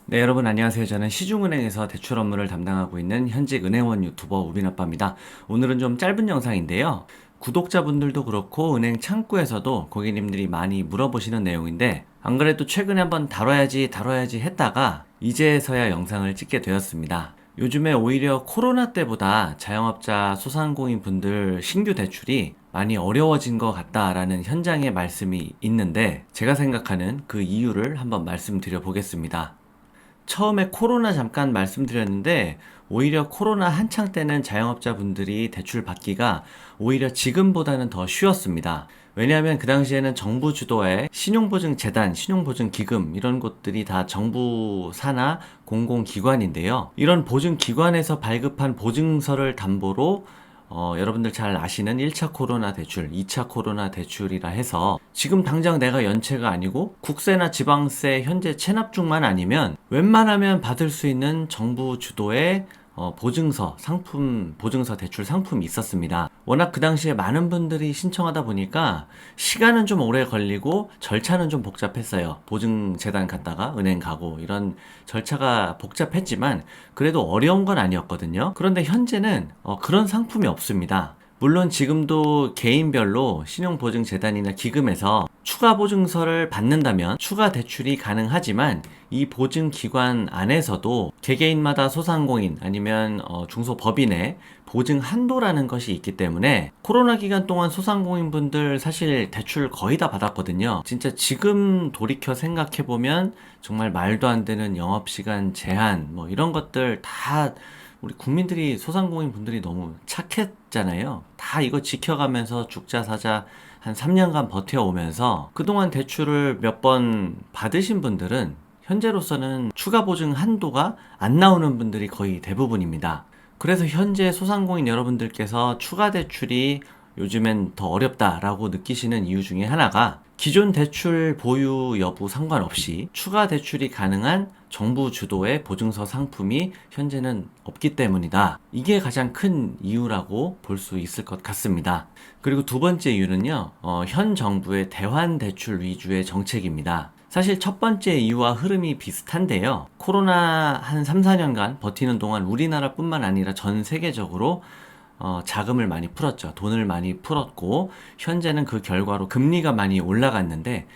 네, 여러분 안녕하세요. 저는 시중은행에서 대출 업무를 담당하고 있는 현직 은행원 유튜버 우빈아빠입니다. 오늘은 좀 짧은 영상인데요. 구독자분들도 그렇고 은행 창구에서도 고객님들이 많이 물어보시는 내용인데, 안 그래도 최근에 한번 다뤄야지 했다가 이제서야 영상을 찍게 되었습니다. 요즘에 오히려 코로나 때보다 자영업자 소상공인 분들 신규 대출이 많이 어려워진 것 같다라는 현장의 말씀이 있는데, 제가 생각하는 그 이유를 한번 말씀드려 보겠습니다. 처음에 코로나 잠깐 말씀드렸는데, 오히려 코로나 한창 때는 자영업자분들이 대출 받기가 오히려 지금보다는 더 쉬웠습니다. 왜냐하면 그 당시에는 정부 주도의 신용보증재단, 신용보증기금 이런 곳들이 다 정부 산하 공공기관인데요. 이런 보증기관에서 발급한 보증서를 담보로 여러분들 잘 아시는 1차 코로나 대출, 2차 코로나 대출이라 해서 지금 당장 내가 연체가 아니고 국세나 지방세 현재 체납 중만 아니면 웬만하면 받을 수 있는 정부 주도의 보증서, 상품, 보증서 대출 상품이 있었습니다. 워낙 그 당시에 많은 분들이 신청하다 보니까 시간은 좀 오래 걸리고 절차는 좀 복잡했어요. 보증재단 갔다가 은행 가고 이런 절차가 복잡했지만 그래도 어려운 건 아니었거든요. 그런데 현재는 그런 상품이 없습니다. 물론 지금도 개인별로 신용보증재단이나 기금에서 추가 보증서를 받는다면 추가 대출이 가능하지만 이 보증기관 안에서도 개개인마다 소상공인 아니면 중소법인의 보증 한도라는 것이 있기 때문에 코로나 기간 동안 소상공인 분들 사실 대출 거의 다 받았거든요. 진짜 지금 돌이켜 생각해보면 정말 말도 안 되는 영업시간 제한 뭐 이런 것들 다 우리 국민들이 소상공인 분들이 너무 착했잖아요. 다 이거 지켜가면서 죽자 사자 한 3년간 버텨오면서 그동안 대출을 몇 번 받으신 분들은 현재로서는 추가 보증 한도가 안 나오는 분들이 거의 대부분입니다. 그래서 현재 소상공인 여러분들께서 추가 대출이 요즘엔 더 어렵다라고 느끼시는 이유 중에 하나가 기존 대출 보유 여부 상관없이 추가 대출이 가능한 정부 주도의 보증서 상품이 현재는 없기 때문이다. 이게 가장 큰 이유라고 볼 수 있을 것 같습니다. 그리고 두 번째 이유는요, 현 정부의 대환 대출 위주의 정책입니다. 사실 첫 번째 이유와 흐름이 비슷한데요. 코로나 한 3, 4년간 버티는 동안 우리나라뿐만 아니라 전 세계적으로 자금을 많이 풀었죠. 돈을 많이 풀었고 현재는 그 결과로 금리가 많이 올라갔는데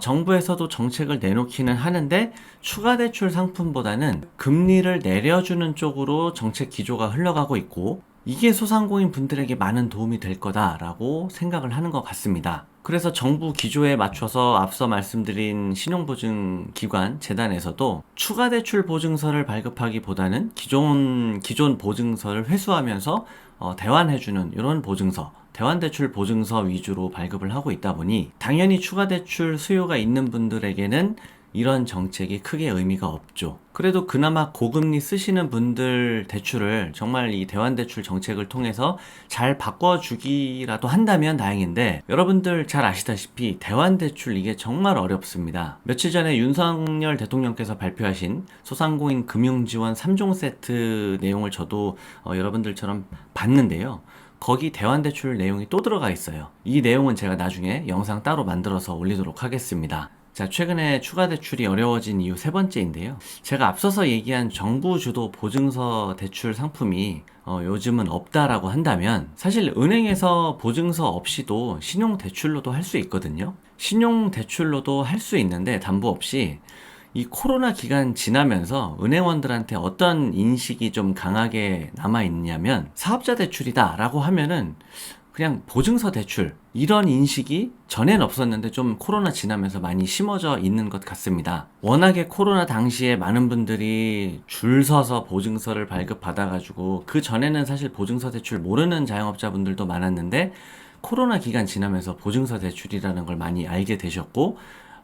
정부에서도 정책을 내놓기는 하는데 추가 대출 상품보다는 금리를 내려주는 쪽으로 정책 기조가 흘러가고 있고 이게 소상공인 분들에게 많은 도움이 될 거다라고 생각을 하는 것 같습니다. 그래서 정부 기조에 맞춰서 앞서 말씀드린 신용보증기관 재단에서도 추가 대출 보증서를 발급하기보다는 기존 보증서를 회수하면서 대환해주는 이런 보증서, 대환대출 보증서 위주로 발급을 하고 있다 보니 당연히 추가 대출 수요가 있는 분들에게는 이런 정책이 크게 의미가 없죠. 그래도 그나마 고금리 쓰시는 분들 대출을 정말 이 대환대출 정책을 통해서 잘 바꿔주기라도 한다면 다행인데 여러분들 잘 아시다시피 대환대출 이게 정말 어렵습니다. 며칠 전에 윤석열 대통령께서 발표하신 소상공인 금융지원 3종 세트 내용을 저도 여러분들처럼 봤는데요. 거기 대환대출 내용이 또 들어가 있어요. 이 내용은 제가 나중에 영상 따로 만들어서 올리도록 하겠습니다. 자, 최근에 추가 대출이 어려워진 이유 세 번째인데요. 제가 앞서서 얘기한 정부 주도 보증서 대출 상품이 요즘은 없다라고 한다면 사실 은행에서 보증서 없이도 신용 대출로도 할 수 있거든요. 신용 대출로도 할 수 있는데 담보 없이 이 코로나 기간 지나면서 은행원들한테 어떤 인식이 좀 강하게 남아있냐면 사업자 대출이다 라고 하면은 그냥 보증서 대출 이런 인식이 전엔 없었는데 좀 코로나 지나면서 많이 심어져 있는 것 같습니다. 워낙에 코로나 당시에 많은 분들이 줄 서서 보증서를 발급받아가지고 그 전에는 사실 보증서 대출 모르는 자영업자분들도 많았는데 코로나 기간 지나면서 보증서 대출이라는 걸 많이 알게 되셨고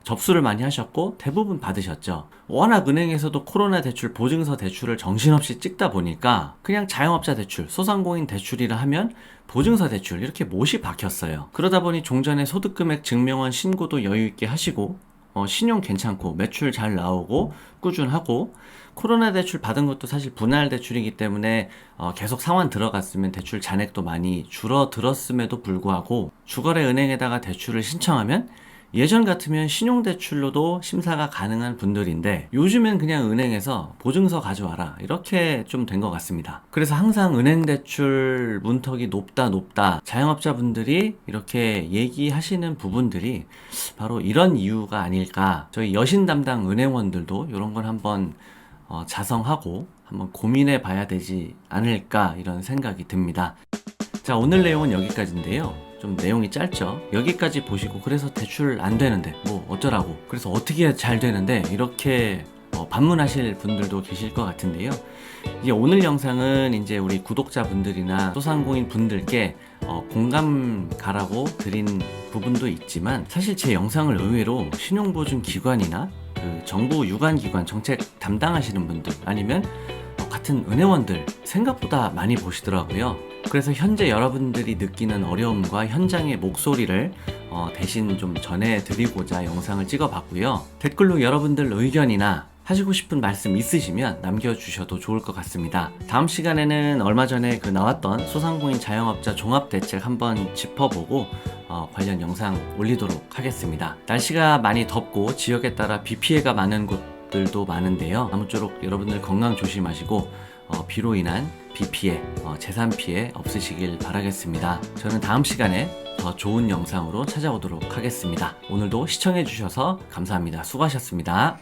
접수를 많이 하셨고 대부분 받으셨죠. 워낙 은행에서도 코로나 대출, 보증서 대출을 정신없이 찍다 보니까 그냥 자영업자 대출, 소상공인 대출이라 하면 보증서 대출 이렇게 못이 박혔어요. 그러다 보니 종전에 소득금액 증명원 신고도 여유있게 하시고 신용 괜찮고 매출 잘 나오고 꾸준하고 코로나 대출 받은 것도 사실 분할 대출이기 때문에 계속 상환 들어갔으면 대출 잔액도 많이 줄어들었음에도 불구하고 주거래 은행에다가 대출을 신청하면 예전 같으면 신용대출로도 심사가 가능한 분들인데 요즘엔 그냥 은행에서 보증서 가져와라 이렇게 좀 된 것 같습니다. 그래서 항상 은행대출 문턱이 높다 자영업자분들이 이렇게 얘기하시는 부분들이 바로 이런 이유가 아닐까. 저희 여신 담당 은행원들도 이런 걸 한번 자성하고 한번 고민해 봐야 되지 않을까 이런 생각이 듭니다. 자, 오늘 내용은 여기까지인데요. 좀 내용이 짧죠? 여기까지 보시고 그래서 대출 안 되는데 뭐 어쩌라고, 그래서 어떻게 해야 잘 되는데 이렇게 반문하실 분들도 계실 것 같은데요. 이제 오늘 영상은 이제 우리 구독자분들이나 소상공인 분들께 공감 가라고 드린 부분도 있지만, 사실 제 영상을 의외로 신용보증기관이나 그 정부 유관기관 정책 담당하시는 분들 아니면 같은 은행원들 생각보다 많이 보시더라고요. 그래서 현재 여러분들이 느끼는 어려움과 현장의 목소리를 대신 좀 전해드리고자 영상을 찍어봤고요. 댓글로 여러분들 의견이나 하시고 싶은 말씀 있으시면 남겨주셔도 좋을 것 같습니다. 다음 시간에는 얼마 전에 그 나왔던 소상공인 자영업자 종합대책 한번 짚어보고 관련 영상 올리도록 하겠습니다. 날씨가 많이 덥고 지역에 따라 비 피해가 많은 곳들도 많은데요. 아무쪼록 여러분들 건강 조심하시고 비로 인한 비 피해, 재산 피해 없으시길 바라겠습니다. 저는 다음 시간에 더 좋은 영상으로 찾아오도록 하겠습니다. 오늘도 시청해주셔서 감사합니다. 수고하셨습니다.